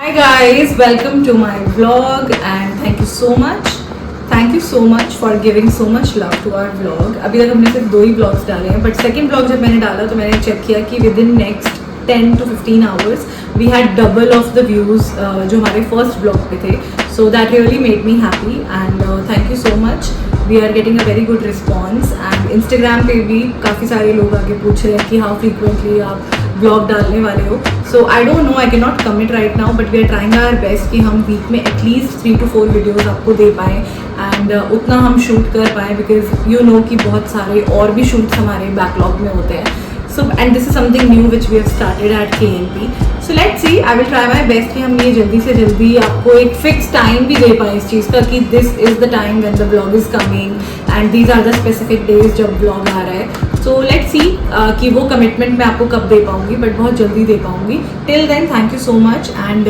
Hi guys, welcome to my vlog and thank you so much. Thank you so much for giving so much love to our vlog. अभी तक हमने सिर्फ 2 ही vlogs डाले हैं, but second vlog जब मैंने डाला तो मैंने check किया कि within next 10 to 15 hours we had double of the views जो हमारे first vlog पे थे. So that really made me happy and thank you so much. We are getting a very good response and Instagram पे भी काफ़ी सारे लोग आके पूछ रहे हैं कि how frequently आप ब्लॉग डालने वाले हो. So I don't know, I can not commit right now, but we are trying our best कि हम वीक में एटलीस्ट 3 to 4 वीडियोज़ आपको दे पाएँ एंड उतना हम शूट कर पाएँ बिकॉज यू नो कि बहुत सारे और भी शूट्स हमारे बैकलॉग में होते हैं. So and this is something new which we have started at KNP. So let's see, I will try my best कि हम ये जल्दी से जल्दी आपको एक फिक्स टाइम भी दे पाएँ इस चीज़ का कि this is the time when the blog is coming and these are the specific days जब ब्लॉग आ रहा है. सो लेट्स सी कि वो कमिटमेंट मैं आपको कब दे पाऊँगी, बट बहुत जल्दी दे पाऊँगी. Till then thank you so much and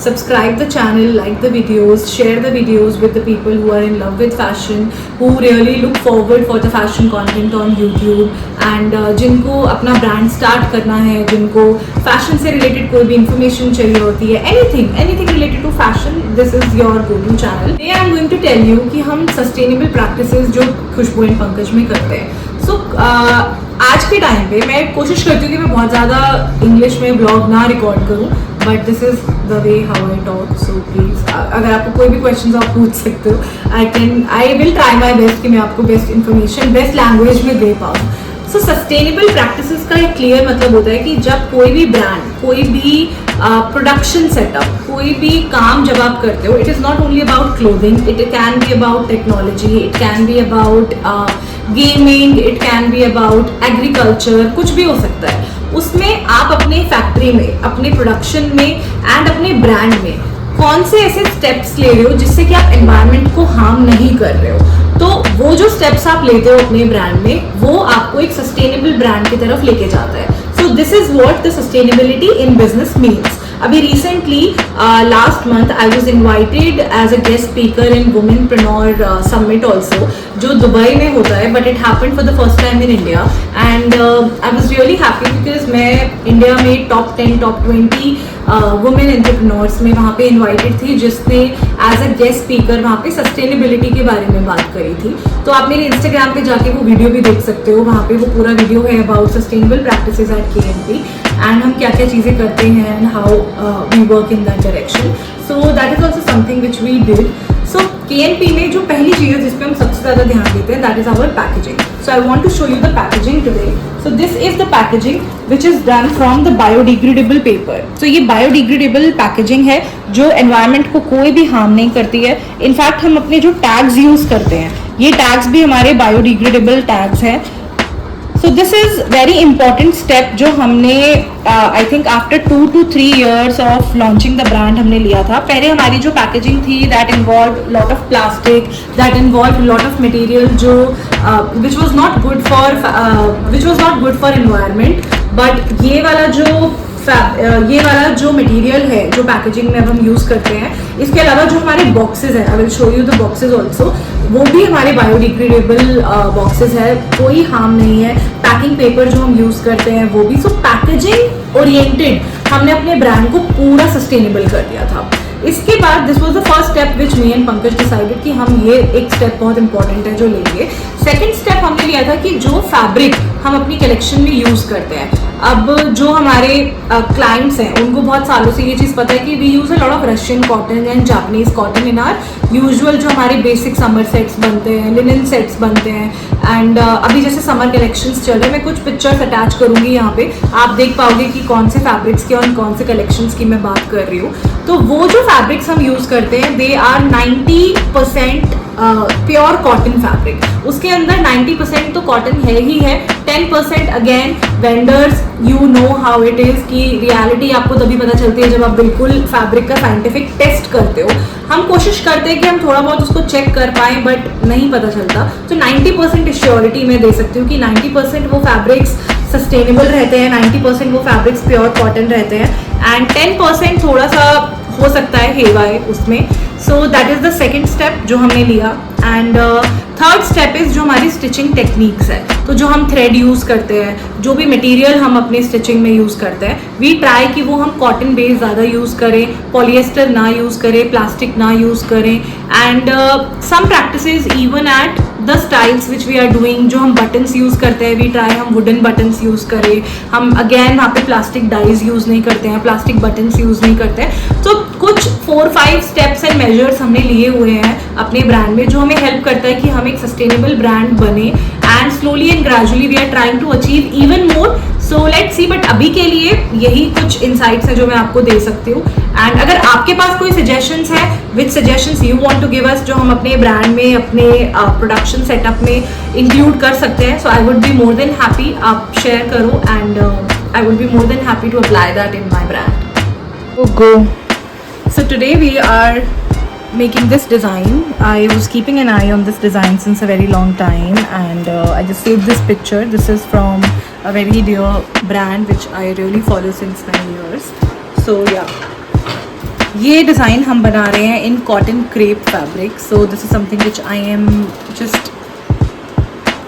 subscribe the channel, like the videos, share the videos with the people who are in love with fashion, who really look forward for the fashion content on YouTube and जिनको अपना brand start करना है, जिनको fashion से related कोई भी information चाहिए होती है, anything related to fashion, this is your go to channel. I am going to tell you कि हम सस्टेनेबल प्रैक्टिसेस जो खुशबू एंड पंकज में करते हैं. सो आज के टाइम पे मैं कोशिश करती हूँ कि मैं बहुत ज़्यादा इंग्लिश में ब्लॉग ना रिकॉर्ड करूँ, but this is the way how I talk. So please अगर आपको कोई भी क्वेश्चन आप पूछ सकते हो. आई विल ट्राई माई बेस्ट कि मैं आपको बेस्ट इन्फॉर्मेशन बेस्ट लैंग्वेज में दे पाऊँ. सो सस्टेनेबल प्रैक्टिसेस का एक क्लियर मतलब होता है कि जब कोई भी ब्रांड, कोई भी प्रोडक्शन सेटअप, कोई भी काम जब आप करते हो, it is not only about clothing, it can be about technology, it can be about gaming, it can be about agriculture, कुछ भी हो सकता है. उसमें आप अपने फैक्ट्री में, अपने प्रोडक्शन में एंड अपने ब्रांड में कौन से ऐसे स्टेप्स ले रहे हो जिससे कि आप एनवायरनमेंट को हार्म नहीं कर रहे हो. तो वो जो स्टेप्स आप लेते हो अपने ब्रांड में, वो आपको एक सस्टेनेबल ब्रांड की तरफ लेके जाता है. So this is what the sustainability in business means. अभी recently last month I was invited as a guest speaker in womenpreneur summit also, जो दुबई में होता है, but it happened for the first time in India and I was really happy because मैं India में top 10 top 20 women entrepreneurs में वहाँ पे invited थी, जिसने एज अ गेस्ट स्पीकर वहाँ पे सस्टेनेबिलिटी के बारे में बात करी थी. तो आप मेरे इंस्टाग्राम पे जाके वो वीडियो भी देख सकते हो. वहाँ पे वो पूरा वीडियो है about sustainable practices at KNP and हम क्या क्या चीज़ें करते हैं and how we work in that direction. So that is also something which we did. So KNP में जो पहली चीज़ है जिसपे हम सबसे ज़्यादा ध्यान देते हैं, that is our packaging. So I want to show you the packaging today. So this is the packaging which is done from the biodegradable paper. So ये बायोडिग्रेडेबल पैकेजिंग है जो एनवायरनमेंट को कोई भी हार्म नहीं करती है. इनफैक्ट हम अपने जो टैग्स यूज करते हैं, ये टैग्स भी हमारे बायोडिग्रेडेबल टैग्स हैं. So this is very important step जो हमने I think after 2 to 3 years of launching the brand हमने लिया था. पहले हमारी जो पैकेजिंग थी that involve lot of plastic, that involve lot of material जो which was not good for environment. But ये वाला जो मटेरियल है जो पैकेजिंग में अब हम यूज़ करते हैं, इसके अलावा जो हमारे बॉक्सेस हैं, I will show you the boxes also, वो भी हमारे बायोडिग्रेडेबल बॉक्सेस है, कोई हार्म नहीं है. पैकिंग पेपर जो हम यूज़ करते हैं वो भी. सो पैकेजिंग ओरिएंटेड हमने अपने ब्रांड को पूरा सस्टेनेबल कर दिया था. इसके बाद this was the first step which me and Pankaj decided कि हम ये एक स्टेप बहुत इंपॉर्टेंट है जो लेंगे. सेकेंड स्टेप हमने लिया था कि जो फैब्रिक हम अपनी कलेक्शन में यूज़ करते हैं, अब जो हमारे क्लाइंट्स हैं उनको बहुत सालों से ये चीज़ पता है कि we use a lot of Russian cotton and Japanese cotton in our usual जो हमारे बेसिक समर सेट्स बनते हैं, लिनन सेट्स बनते हैं. एंड अभी जैसे समर कलेक्शंस चल रहे हैं, मैं कुछ पिक्चर्स अटैच करूँगी यहाँ पे, आप देख पाओगे कि कौन से फैब्रिक्स की और कौन से कलेक्शंस की मैं बात कर रही हूँ. तो वो जो फैब्रिक्स हम यूज़ करते हैं they are 90% pure cotton fabric. उसके अंदर 90% तो कॉटन है ही है, 10% again vendors, you know how it is कि रियलिटी आपको तभी पता चलती है जब आप बिल्कुल फैब्रिक का साइंटिफिक टेस्ट करते हो. हम कोशिश करते हैं कि हम थोड़ा बहुत उसको चेक कर पाएँ, बट नहीं पता चलता. तो 90% श्योरिटी मैं दे सकती हूँ कि 90% वो फैब्रिक्स सस्टेनेबल रहते हैं, 90% वो फैब्रिक्स प्योर कॉटन रहते हैं एंड 10% थोड़ा सा हो सकता है हेवाए उसमें. So that is the second step जो हमने लिया. एंड थर्ड स्टेप इज़ जो हमारी स्टिचिंग टेक्निक्स है. तो जो हम थ्रेड यूज़ करते हैं, जो भी मटेरियल हम अपने स्टिचिंग में यूज़ करते हैं, वी ट्राई कि वो हम कॉटन बेस ज़्यादा यूज़ करें, पॉलिएस्टर ना यूज़ करें, प्लास्टिक ना यूज़ करें। And some practices even at the styles which we are doing, जो हम बटन्स यूज़ करते हैं, वी ट्राई हम वुडन बटन्स यूज़ करें, हम अगेन वहाँ पे प्लास्टिक डाइज यूज़ नहीं करते हैं, प्लास्टिक बटन्स यूज़ नहीं करते हैं। तो कुछ 4-5 स्टेप्स एंड मेजर्स हमने लिए हुए हैं अपने ब्रांड में, जो हमें हेल्प करता है कि हम एक सस्टेनेबल ब्रांड बने। And slowly and gradually we are trying to achieve even more. So let's see, but अभी के लिए यही कुछ इंसाइट्स हैं जो मैं आपको दे सकती हूँ। एंड अगर आपके पास कोई सजेशंस है, which suggestions you want to give us, जो हम अपने ब्रांड में, अपने प्रोडक्शन सेटअप में इंक्लूड कर सकते हैं, so I would be more than happy. आप शेयर करो and I would be more than happy to apply that in my brand. Go. So today we are making this design. I was keeping an eye on this design since a very long time, and I just saved this picture. This is from a very dear brand which I really follow since many years. So yeah, ये design हम बना रहे हैं in cotton crepe fabric. So this is something which I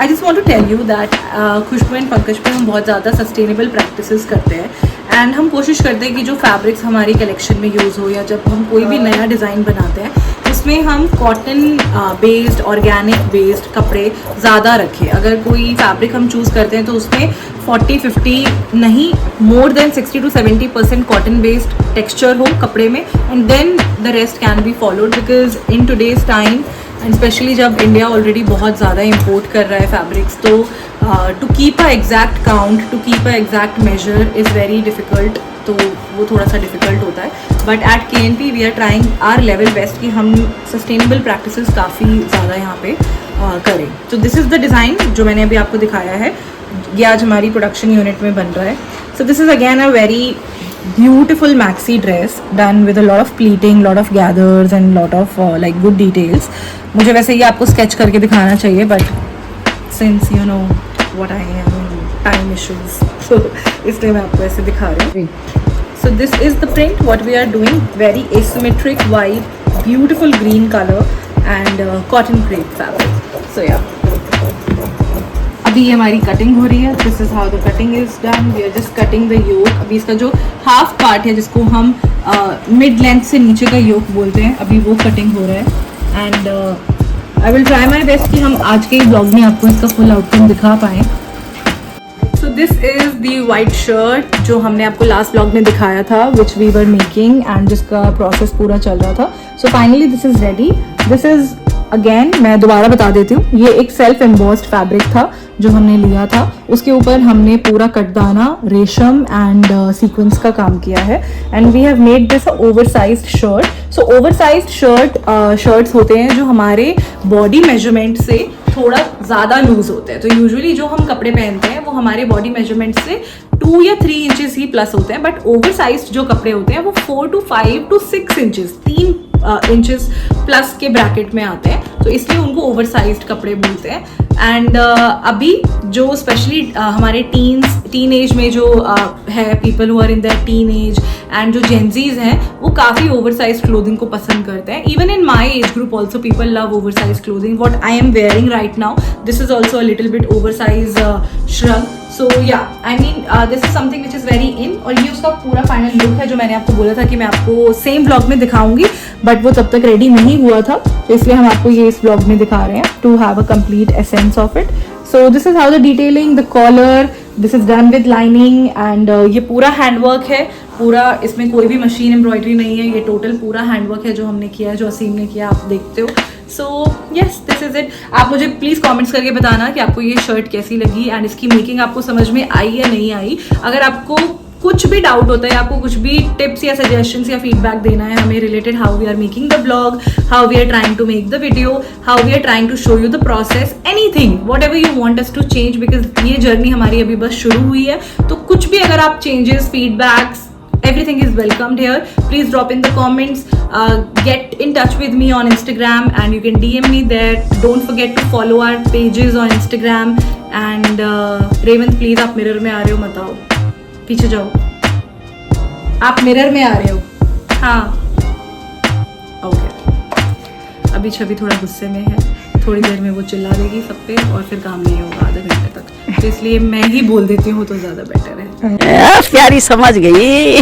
just want to tell you that Khushboo and Pankaj पे हम बहुत ज़्यादा sustainable practices करते हैं। एंड हम कोशिश करते हैं कि जो फैब्रिक्स हमारी कलेक्शन में यूज़ हो, या जब हम कोई भी नया डिज़ाइन बनाते हैं, उसमें हम कॉटन बेस्ड, ऑर्गेनिक बेस्ड कपड़े ज़्यादा रखें। अगर कोई फैब्रिक हम चूज़ करते हैं तो उसमें 40-50 नहीं, more than 60 to 70% cotton based texture हो कपड़े में, and then the rest can be followed. Because in today's time and specially जब इंडिया ऑलरेडी बहुत ज़्यादा इम्पोर्ट कर रहा है फैब्रिक्स, तो to keep a exact count, to keep a exact measure is very difficult. तो वो थोड़ा सा डिफ़िकल्ट होता है। But at KNP we are trying our level best कि हम सस्टेनेबल प्रैक्टिसेस काफ़ी ज़्यादा यहाँ पे करें। तो दिस इज़ द डिज़ाइन जो मैंने अभी आपको दिखाया है, ये आज हमारी प्रोडक्शन यूनिट में बन रहा है। So this is again a very beautiful maxi dress done with a lot of pleating, lot of gathers and lot of like good details. मुझे वैसे ये आपको sketch करके दिखाना चाहिए, but since you know what I am, time issues, so इसलिए मैं आपको ऐसे दिखा रही हूँ। So this is the print what we are doing, very asymmetric white, beautiful green color and cotton crepe fabric. So yeah, अभी ये हमारी कटिंग हो रही है। This is how the cutting is done. We are just cutting the yoke. अभी इसका जो half part है, जिसको हम मिड लेंथ से नीचे का योक बोलते हैं, अभी वो कटिंग हो रहा है। And I will try my best कि हम आज के ब्लॉग में आपको इसका फुल आउटकम दिखा पाएँ। So this is the white shirt जो हमने आपको लास्ट ब्लॉग में दिखाया था, which we were making, and जिसका प्रोसेस पूरा चल रहा था। So finally this is ready. This is again, मैं दोबारा बता देती हूँ, ये एक सेल्फ एम्बॉस्ड फैब्रिक था जो हमने लिया था। उसके ऊपर हमने पूरा कटदाना, रेशम एंड सीक्वेंस का काम किया है। And we have made this oversized shirt. So oversized shirts होते हैं जो हमारे बॉडी मेजरमेंट से थोड़ा ज़्यादा लूज होते हैं। तो यूजुअली जो हम कपड़े पहनते हैं वो हमारे बॉडी मेजरमेंट से 2 या 3 इंचेस ही प्लस होते हैं, बट ओवरसाइज्ड जो कपड़े होते हैं वो 4 to 5 to 6 inches, 3 inches plus के ब्रैकेट में आते हैं। तो इसलिए उनको ओवरसाइज्ड कपड़े बोलते हैं। एंड अभी जो स्पेशली हमारे टीन एज में जो है, people who are in that teen age and जो जेंजीज हैं, वो काफ़ी ओवरसाइज्ड क्लोथिंग को पसंद करते हैं। Even in my age group also people love oversized clothing. What I am wearing right now, this is also a little bit oversize shrug. So yeah, I mean this is something which is very in. और ये उसका पूरा final look है जो मैंने आपको बोला था कि मैं आपको सेम ब्लॉग में दिखाऊंगी, बट वो तब तक रेडी नहीं हुआ था, तो इसलिए हम आपको ये इस ब्लॉग में दिखा रहे हैं to have a complete essence of it. So this is how the detailing, the collar, this is done with lining, and ये पूरा हैंडवर्क है, पूरा इसमें कोई भी मशीन एम्ब्रॉयडरी नहीं है, ये टोटल पूरा हैंडवर्क है जो हमने किया है, जो असीम ने किया, आप देखते हो। So yes, this is it. आप मुझे प्लीज़ कमेंट्स करके बताना कि आपको ये शर्ट कैसी लगी एंड इसकी मेकिंग आपको समझ में आई या नहीं आई। अगर आपको कुछ भी डाउट होता है, आपको कुछ भी टिप्स या सजेशंस या फीडबैक देना है हमें related how we are making the blog, how we are trying to make the video, how we are trying to show you the process, anything, whatever you want us to change, because ये journey हमारी अभी बस शुरू हुई है। तो कुछ भी अगर आप changes, feedbacks, everything is welcomed here. Please drop in the comments, get in touch with me on Instagram and you can DM me there. Don't forget to follow our pages on Instagram and Revanth please आप mirror में आ रहे हो मत आओ, पीछे जाओ, आप mirror में आ रहे हो, हाँ ओके। अभी छवि थोड़ा गुस्से में है, थोड़ी देर में वो चिल्ला देगी सब पे और फिर काम नहीं होगा आधे घंटे तक। तो इसलिए मैं ही बोल देती हूँ तो ज़्यादा बेटर है। प्यारी समझ गई।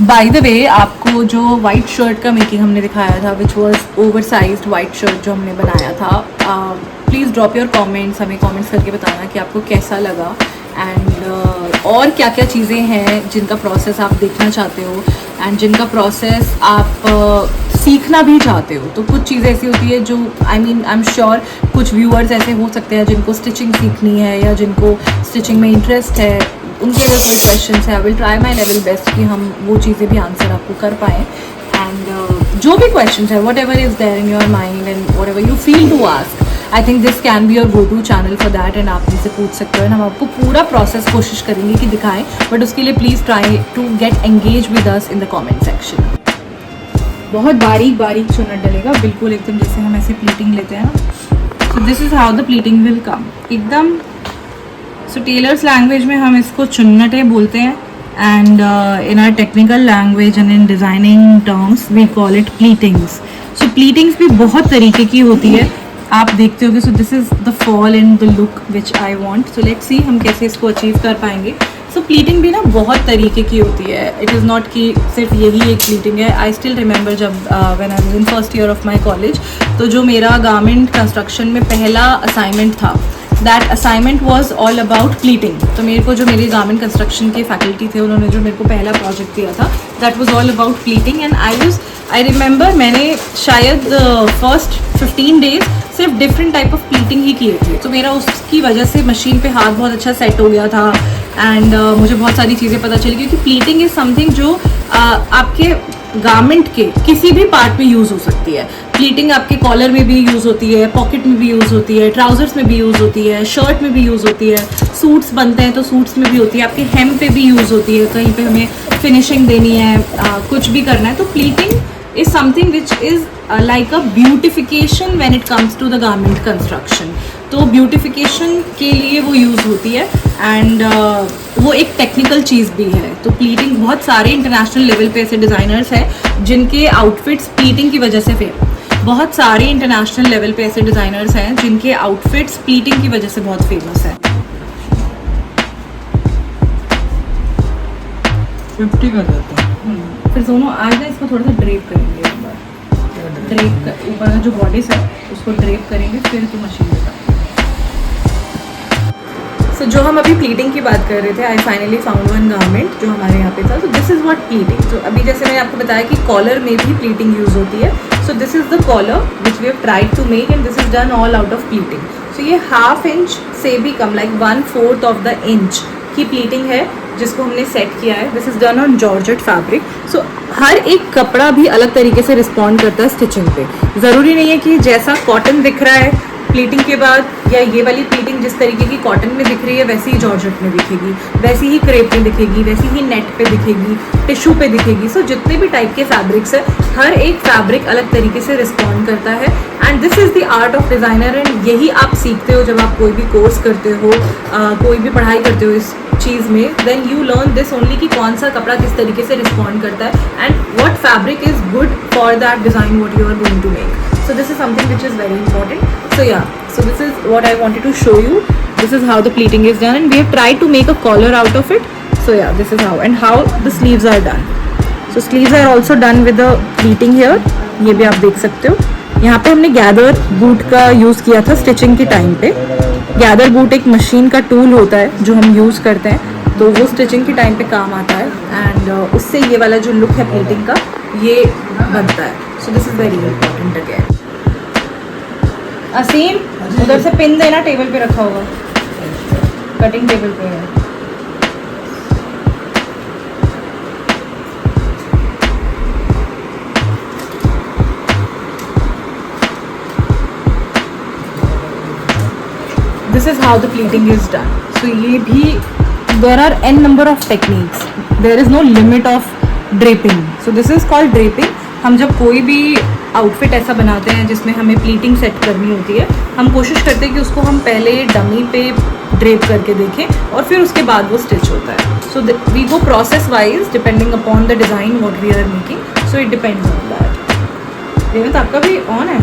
बाय द वे, आपको जो वाइट शर्ट का मेकिंग हमने दिखाया था, which was over sized white shirt जो हमने बनाया था, प्लीज़ ड्रॉप योर कमेंट्स, हमें कमेंट्स करके बताना कि आपको कैसा लगा एंड और क्या क्या चीज़ें हैं जिनका प्रोसेस आप देखना चाहते हो एंड जिनका प्रोसेस आप सीखना भी चाहते हो। तो कुछ चीज़ें ऐसी होती है जो आई एम श्योर कुछ व्यूअर्स ऐसे हो सकते हैं जिनको स्टिचिंग सीखनी है या जिनको स्टिचिंग में इंटरेस्ट है, उनके अगर कोई क्वेश्चन है, आई will try my level best कि हम वो चीज़ें भी आंसर आपको कर पाएँ। एंड जो भी क्वेश्चन है, whatever is there in your mind and whatever you feel to ask, I think this can be your go to channel for that and आप मुझसे पूछ सकते हो एंड हम आपको पूरा प्रोसेस कोशिश करेंगे कि दिखाएं, बट उसके लिए please try to get engage with us in the comment section. बहुत बारीक बारीक चुनट डलेगा, बिल्कुल एकदम जैसे हम ऐसे प्लीटिंग लेते हैं ना। सो this is how the pleating will come एकदम। सो टेलर्स लैंग्वेज में हम इसको चुन्नटें बोलते हैं and in our technical language and in designing terms we call it pleatings. So pleatings भी बहुत तरीके की होती है, आप देखते होगे। So this is the fall in the look which I want. So let's see हम कैसे इसको अचीव कर पाएंगे। सो प्लीटिंग भी ना बहुत तरीके की होती है, इट इज़ नॉट कि सिर्फ यही एक प्लीटिंग है। आई स्टिल रिमेंबर जब when I was in first year of my college, तो जो मेरा गारमेंट कंस्ट्रक्शन में पहला असाइनमेंट था, that assignment was all about pleating. तो मेरे को जो मेरे गारमेंट कंस्ट्रक्शन के फैकल्टी थे, उन्होंने जो मेरे को पहला प्रोजेक्ट दिया था, that was all about pleating and I remember मैंने शायद फर्स्ट 15 डेज सिर्फ डिफरेंट टाइप ऑफ प्लीटिंग ही किए थे। तो मेरा उसकी वजह से मशीन पे हाथ बहुत अच्छा सेट हो गया था एंड मुझे बहुत सारी चीज़ें पता चली, क्योंकि प्लीटिंग इज़ समथिंग जो आपके गारमेंट के किसी भी पार्ट में यूज़ हो सकती है। प्लीटिंग आपके कॉलर में भी यूज़ होती है, पॉकेट में भी यूज़ होती है, ट्राउजर्स में भी यूज़ होती है, शर्ट में भी यूज़ होती है, सूट्स बनते हैं तो सूट्स में भी होती है, आपके हेम पे भी यूज़ होती है, कहीं पे हमें फिनिशिंग देनी है, कुछ भी करना है। तो pleating is something which is like a beautification when it comes to the garment construction। तो ब्यूटिफिकेशन के लिए वो यूज़ होती है एंड वो एक टेक्निकल चीज़ भी है। तो प्लीटिंग, बहुत सारे इंटरनेशनल लेवल पे ऐसे डिज़ाइनर्स हैं जिनके आउटफिट्स प्लीटिंग की वजह से बहुत सारे इंटरनेशनल लेवल पे ऐसे डिज़ाइनर्स हैं जिनके आउटफिट्स प्लीटिंग की वजह से बहुत फेमस है। 50 कर देता हूँ। फिर दोनों आज ना इसको थोड़ा सा ड्रेप करेंगे, एक बार ड्रेप ऊपर का जो बॉडीज है उसको ड्रेप करेंगे, फिर तो मशीन में। सो जो हम अभी प्लीटिंग की बात कर रहे थे, I finally found one garment जो हमारे यहाँ पे था। सो दिस इज़ व्हाट प्लीटिंग। तो अभी जैसे मैंने आपको बताया कि कॉलर में भी प्लीटिंग यूज़ होती है। So this is the collar which we have tried to make and this is done all out of pleating. So ये 1/2 इंच से भी कम, लाइक 1/4 ऑफ द इंच की प्लीटिंग है जिसको हमने सेट किया है। This is done on georgette fabric. So हर एक कपड़ा भी अलग तरीके से रिस्पॉन्ड करता है स्टिचिंग पे। ज़रूरी नहीं है कि जैसा कॉटन दिख रहा है प्लीटिंग के बाद, या ये वाली प्लीटिंग जिस तरीके की कॉटन में दिख रही है वैसी ही जॉर्जेट में दिखेगी, वैसी ही क्रेप में दिखेगी, वैसी ही नेट पे दिखेगी, टिश्यू पे दिखेगी। सो जितने भी टाइप के फैब्रिक्स है, हर एक फैब्रिक अलग तरीके से रिस्पॉन्ड करता है and this is the art of designer. And यही आप सीखते हो जब आप कोई भी कोर्स करते हो, कोई भी पढ़ाई करते हो इस चीज़ में, then you learn this only कि कौन सा कपड़ा किस तरीके से रिस्पॉन्ड करता है and what fabric is good for that design what you are going to make. So this is something which is very important. So yeah, so this is what I wanted to show you. This is how the pleating is done and we have tried to make a collar out of it. So yeah, this is how, and how the sleeves are done. So sleeves are also done with the pleating here. ये भी आप देख सकते हो। यहाँ पे हमने gather boot का यूज़ किया था स्टिचिंग के टाइम पे। गैदर बूट एक मशीन का टूल होता है जो हम यूज़ करते हैं, तो वो स्टिचिंग के टाइम पे काम आता है एंड उससे ये वाला जो लुक है प्लीटिंग का ये बनता है। So this is very important again. Aseem, उधर से पिन देना, टेबल पे रखा होगा, कटिंग टेबल पे है। This is how the pleating is done. So ये भी, there are n number of techniques. There is no limit of draping. So this is called draping. हम जब कोई भी आउटफिट ऐसा बनाते हैं जिसमें हमें प्लीटिंग सेट करनी होती है, हम कोशिश करते हैं कि उसको हम पहले डमी पे ड्रेप करके देखें और फिर उसके बाद वो स्टिच होता है। So we go process wise depending upon the design what we are making. So it depends on that. Revant, आपका भी ऑन है?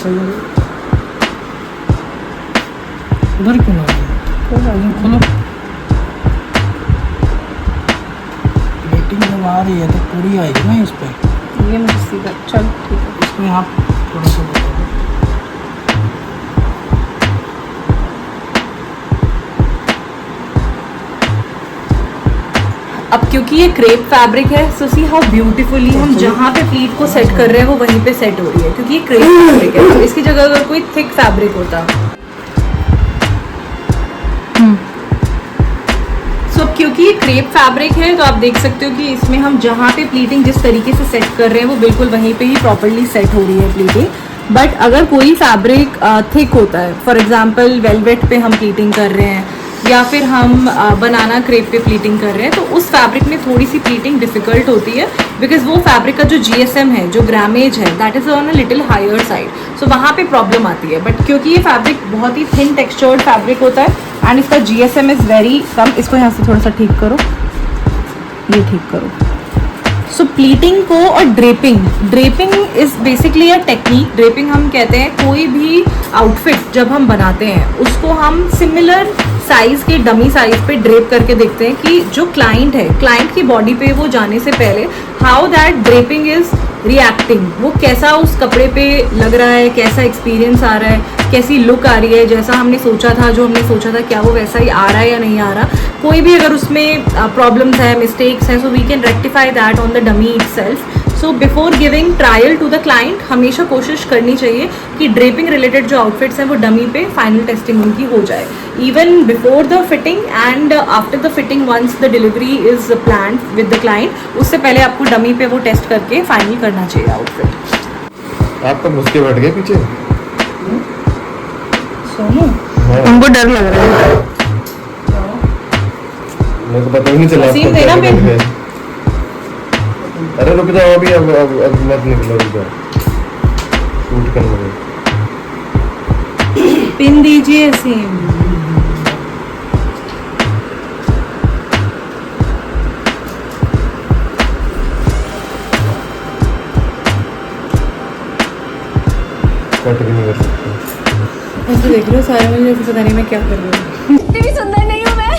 सही है। उधर क्यों ना खोलो। रेटिंग जब आ रही है तो पूरी आएगी ना इस पर। ये मुझे सीधा चल ठीक है। इसमें आप थोड़ा सा बताओ। अब क्योंकि ये क्रेप फैब्रिक है, सो सी हाउ ब्यूटीफुली हम जहाँ पे प्लीट को सेट कर रहे हैं वो वहीं पे सेट हो रही है, क्योंकि ये क्रेप फैब्रिक है। तो इसकी जगह अगर कोई थिक फैब्रिक होता, सो अब क्योंकि ये क्रेप फैब्रिक है तो आप देख सकते हो कि इसमें हम जहाँ पे प्लीटिंग जिस तरीके से सेट कर रहे हैं वो बिल्कुल वहीं पे ही प्रॉपरली सेट हो रही है प्लीटिंग। बट अगर कोई फैब्रिक थिक होता है, फॉर एग्जांपल वेलवेट पे हम प्लीटिंग कर रहे हैं या फिर हम बनाना क्रेप पे प्लीटिंग कर रहे हैं, तो उस फैब्रिक में थोड़ी सी प्लीटिंग डिफिकल्ट होती है, बिकॉज वो फैब्रिक का जो GSM है, जो ग्रामेज है, that is on a little higher side, so वहाँ पे प्रॉब्लम आती है। बट क्योंकि ये फैब्रिक बहुत ही थिन टेक्सचर्ड फैब्रिक होता है एंड इसका GSM इज़ वेरी कम, इसको यहाँ से थोड़ा सा ठीक करो, ये ठीक करो। सो प्लीटिंग को और draping is basically a technique. Draping हम कहते हैं कोई भी आउटफिट जब हम बनाते हैं उसको हम सिमिलर साइज के डमी साइज पे ड्रेप करके देखते हैं कि जो क्लाइंट है, क्लाइंट की बॉडी पे वो जाने से पहले how that draping is reacting, वो कैसा उस कपड़े पे लग रहा है, कैसा एक्सपीरियंस आ रहा है, कैसी लुक आ रही है, जैसा हमने सोचा था, जो हमने सोचा था क्या वो वैसा ही आ रहा है या नहीं आ रहा। कोई भी अगर उसमें प्रॉब्लम्स है, मिस्टेक्स है, so we can rectify that on the dummy itself. So before giving trial to the client हमेशा कोशिश करनी चाहिए कि ड्रेपिंग रिलेटेड जो आउटफिट्स हैं वो डमी पे फाइनल टेस्टिंग उनकी हो जाए, even before the fitting and after the fitting once the delivery is planned with the client, उससे पहले आपको डमी पे वो टेस्ट करके फाइनल करना चाहिए आउटफिट। आप तो घुस के बैठ गए पीछे। सोनू उनको डर लग रहा है। मेरे को पता ही नहीं चला। सीन देना आपको फिर। अरे रुक जाओ अभी, अब मत निकलो, रुक जाओ, शूट करने में। पिन दीजिए सेम। कट भी नहीं कर सकते। ऐसे देख रहे हो सारे मुझे पता नहीं मैं क्या कर रही हूँ। इतनी भी सुंदर नहीं हूँ मैं।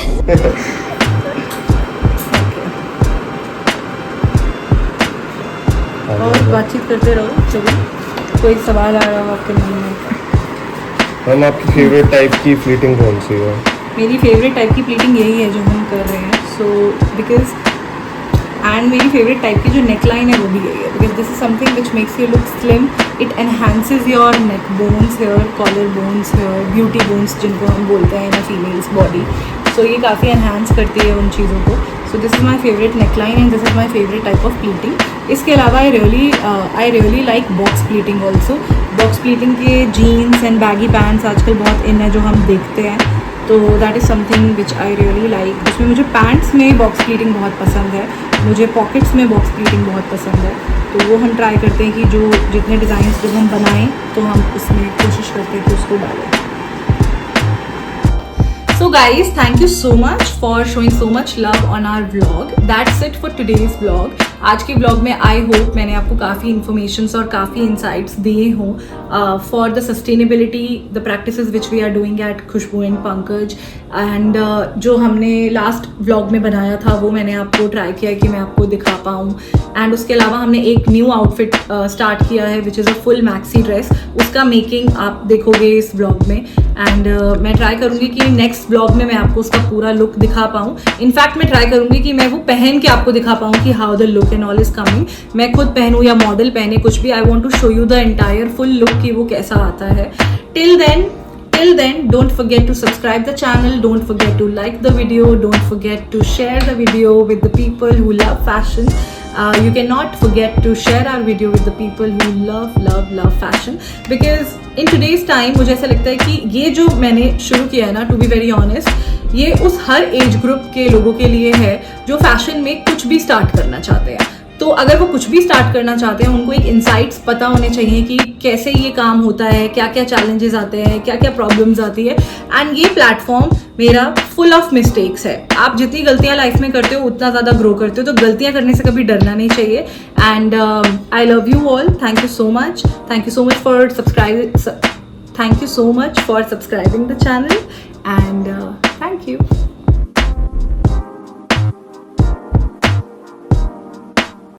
और बातचीत करते रहो, चलो कोई सवाल आ रहा हो आपके मन में। हम आपकी फेवरेट टाइप की फ्लीटिंग कौन सी है? मेरी फेवरेट टाइप की प्लीटिंग यही है जो हम कर रहे हैं, सो बिकॉज एंड मेरी फेवरेट टाइप की जो नेकलाइन है वो भी यही है, because this is something which makes you look slim, it enhances your neck bones here, collar bones here, beauty bones जिनको हम बोलते हैं इन अ फीमेल्स बॉडी। सो ये काफ़ी एनहांस करती है उन चीज़ों को। सो this is my favourite neckline and this is my favourite type of pleating. इसके अलावा I really like box pleating also. Box pleating के जीन्स एंड बैगी पैंट्स आजकल बहुत इन है जो हम देखते हैं, तो that is something which I really like. उसमें मुझे पैंट्स में बॉक्स प्लीटिंग बहुत पसंद है, मुझे पॉकेट्स में बॉक्स प्लीटिंग बहुत पसंद है, तो वो हम ट्राई करते हैं कि जो जितने डिज़ाइंस जब हम बनाएं तो हम उसमें कोशिश करते हैं कि उसको डालें। So guys, thank you so much for showing so much love on our vlog. That's it for today's vlog. आज के vlog में I hope मैंने आपको काफ़ी informations और काफ़ी insights दिए हों for the sustainability, the practices which we are doing at Khushboo and Pankaj, and जो हमने लास्ट vlog में बनाया था वो मैंने आपको ट्राई किया कि मैं आपको दिखा पाऊँ। एंड उसके अलावा हमने एक न्यू आउटफिट स्टार्ट किया है which is a full maxi dress, उसका मेकिंग आप देखोगे इस vlog में। एंड मैं ट्राई करूँगी कि नेक्स्ट ब्लॉग में मैं आपको उसका पूरा लुक दिखा पाऊँ। इनफैक्ट मैं ट्राई करूँगी कि मैं वो पहन के आपको दिखा पाऊँ कि how the look and all is coming. मैं खुद पहनूँ या मॉडल पहने, कुछ भी, I want to show you the entire full look कि वो कैसा आता है। Till then don't forget to subscribe the channel, don't forget to like the video, don't forget to share the video with the people who love fashion. You cannot forget to share our video with the people who love fashion, because in today's time मुझे ऐसा लगता है कि ये जो मैंने शुरू किया है ना, to be very honest, ये उस हर एज ग्रुप के लोगों के लिए है जो फैशन में कुछ भी स्टार्ट करना चाहते हैं। तो अगर वो कुछ भी स्टार्ट करना चाहते हैं, उनको एक इंसाइट्स पता होने चाहिए कि कैसे ये काम होता है, क्या क्या चैलेंजेस आते हैं, क्या क्या प्रॉब्लम्स आती है। एंड ये प्लेटफॉर्म मेरा फुल ऑफ मिस्टेक्स है। आप जितनी गलतियां लाइफ में करते हो उतना ज़्यादा ग्रो करते हो, तो गलतियां करने से कभी डरना नहीं चाहिए। And I love you all, thank you so much, thank you so much for subscribing the channel, and thank you.